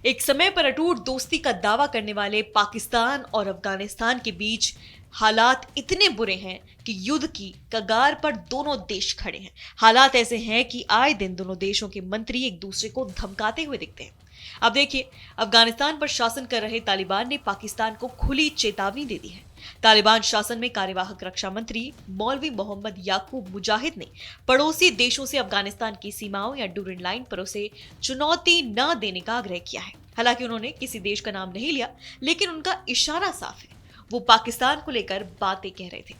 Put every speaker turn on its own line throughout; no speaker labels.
एक समय पर अटूट दोस्ती का दावा करने वाले पाकिस्तान और अफगानिस्तान के बीच हालात इतने बुरे हैं कि युद्ध की कगार पर दोनों देश खड़े हैं। हालात ऐसे हैं कि आए दिन दोनों देशों के मंत्री एक दूसरे को धमकाते हुए दिखते हैं। अब देखिए, अफगानिस्तान पर शासन कर रहे तालिबान ने पाकिस्तान को खुली चेतावनी दे दी है। तालिबान शासन में कार्यवाहक रक्षा मंत्री मौलवी मोहम्मद याकूब मुजाहिद ने पड़ोसी देशों से अफगानिस्तान की सीमाओं या ड्यूरेंट लाइन पर उसे चुनौती न देने का आग्रह किया है। हालांकि उन्होंने किसी देश का नाम नहीं लिया, लेकिन उनका इशारा साफ है, वो पाकिस्तान को लेकर बातें कह रहे थे।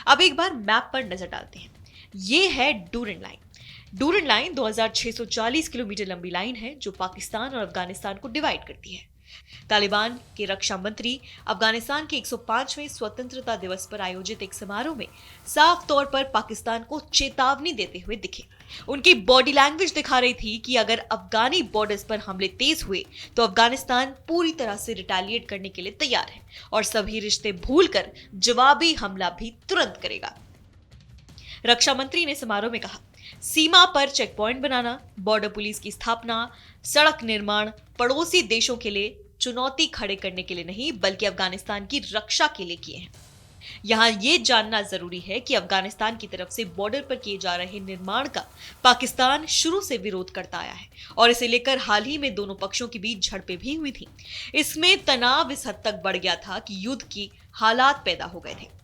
अब एक बार मैप पर नजर डालते हैं। ये है Durand line. Durand line 2640 kilometre लंबी लाइन है जो पाकिस्तान और अफगानिस्तान को डिवाइड करती है। तालिबान के रक्षा मंत्री अफगानिस्तान के 105वें स्वतंत्रता दिवस पर आयोजित एक समारोह में साफ तौर पर पाकिस्तान को चेतावनी देते हुए दिखे। उनकी बॉडी लैंग्वेज दिखा रही थी कि अगर अफगानी बॉर्डर्स पर हमले तेज हुए तो अफगानिस्तान पूरी तरह से रिटेलिएट करने के लिए तैयार है और सभी रिश्ते भूलकर जवाबी हमला भी तुरंत करेगा। रक्षा मंत्री ने समारोह में कहा, सीमा पर चेक पॉइंट बनाना, बॉर्डर पुलिस की स्थापना, सड़क निर्माण पड़ोसी देशों के लिए चुनौती खड़े करने के लिए नहीं बल्कि अफगानिस्तान की रक्षा के लिए किए हैं। यहां यह जानना जरूरी है कि अफगानिस्तान की तरफ से बॉर्डर पर किए जा रहे निर्माण का पाकिस्तान शुरू से विरोध करता आया है और इसे लेकर हाल ही में दोनों पक्षों के बीच झड़पें भी हुई थी। इसमें तनाव इस हद तक बढ़ गया था कि युद्ध की हालात पैदा हो गए थे।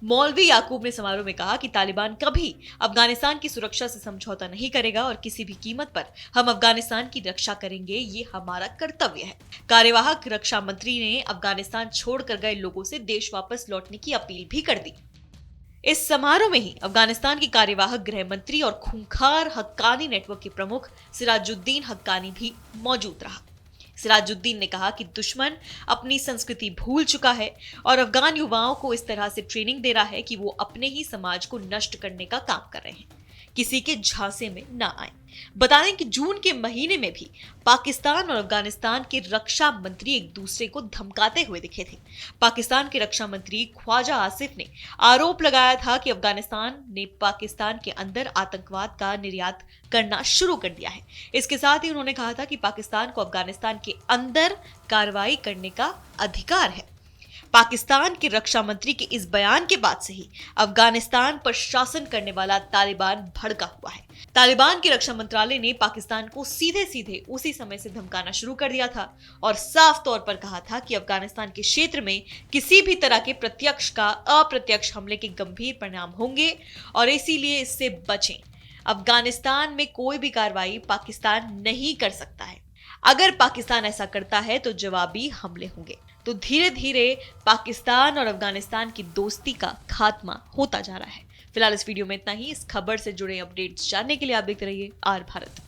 मौलवी याकूब ने समारोह में कहा कि तालिबान कभी अफगानिस्तान की सुरक्षा से समझौता नहीं करेगा और किसी भी कीमत पर हम अफगानिस्तान की रक्षा करेंगे, ये हमारा कर्तव्य है। कार्यवाहक रक्षा मंत्री ने अफगानिस्तान छोड़कर गए लोगों से देश वापस लौटने की अपील भी कर दी। इस समारोह में ही अफगानिस्तान के कार्यवाहक गृह मंत्री और खूंखार हक्कानी नेटवर्क के प्रमुख सिराजुद्दीन हक्कानी भी मौजूद रहा। सिराजुद्दीन ने कहा कि दुश्मन अपनी संस्कृति भूल चुका है और अफगान युवाओं को इस तरह से ट्रेनिंग दे रहा है कि वो अपने ही समाज को नष्ट करने का काम कर रहे हैं, किसी के झांसे में ना आए। बता दें कि जून के महीने में भी पाकिस्तान और अफगानिस्तान के रक्षा मंत्री एक दूसरे को धमकाते हुए दिखे थे। पाकिस्तान के रक्षा मंत्री ख्वाजा आसिफ ने आरोप लगाया था कि अफगानिस्तान ने पाकिस्तान के अंदर आतंकवाद का निर्यात करना शुरू कर दिया है। इसके साथ ही उन्होंने कहा था कि पाकिस्तान को अफगानिस्तान के अंदर कार्रवाई करने का अधिकार है। पाकिस्तान के रक्षा मंत्री के इस बयान के बाद से ही अफगानिस्तान पर शासन करने वाला तालिबान भड़का हुआ है। तालिबान के रक्षा मंत्रालय ने पाकिस्तान को सीधे सीधे उसी समय से धमकाना शुरू कर दिया था और साफ तौर पर कहा था कि अफगानिस्तान के क्षेत्र में किसी भी तरह के प्रत्यक्ष का अप्रत्यक्ष हमले के गंभीर परिणाम होंगे और इसीलिए इससे बचें। अफगानिस्तान में कोई भी कार्रवाई पाकिस्तान नहीं कर सकता है। अगर पाकिस्तान ऐसा करता है तो जवाबी हमले होंगे। तो धीरे धीरे पाकिस्तान और अफगानिस्तान की दोस्ती का खात्मा होता जा रहा है। फिलहाल इस वीडियो में इतना ही। इस खबर से जुड़े अपडेट्स जानने के लिए आप देखते रहिए आर भारत।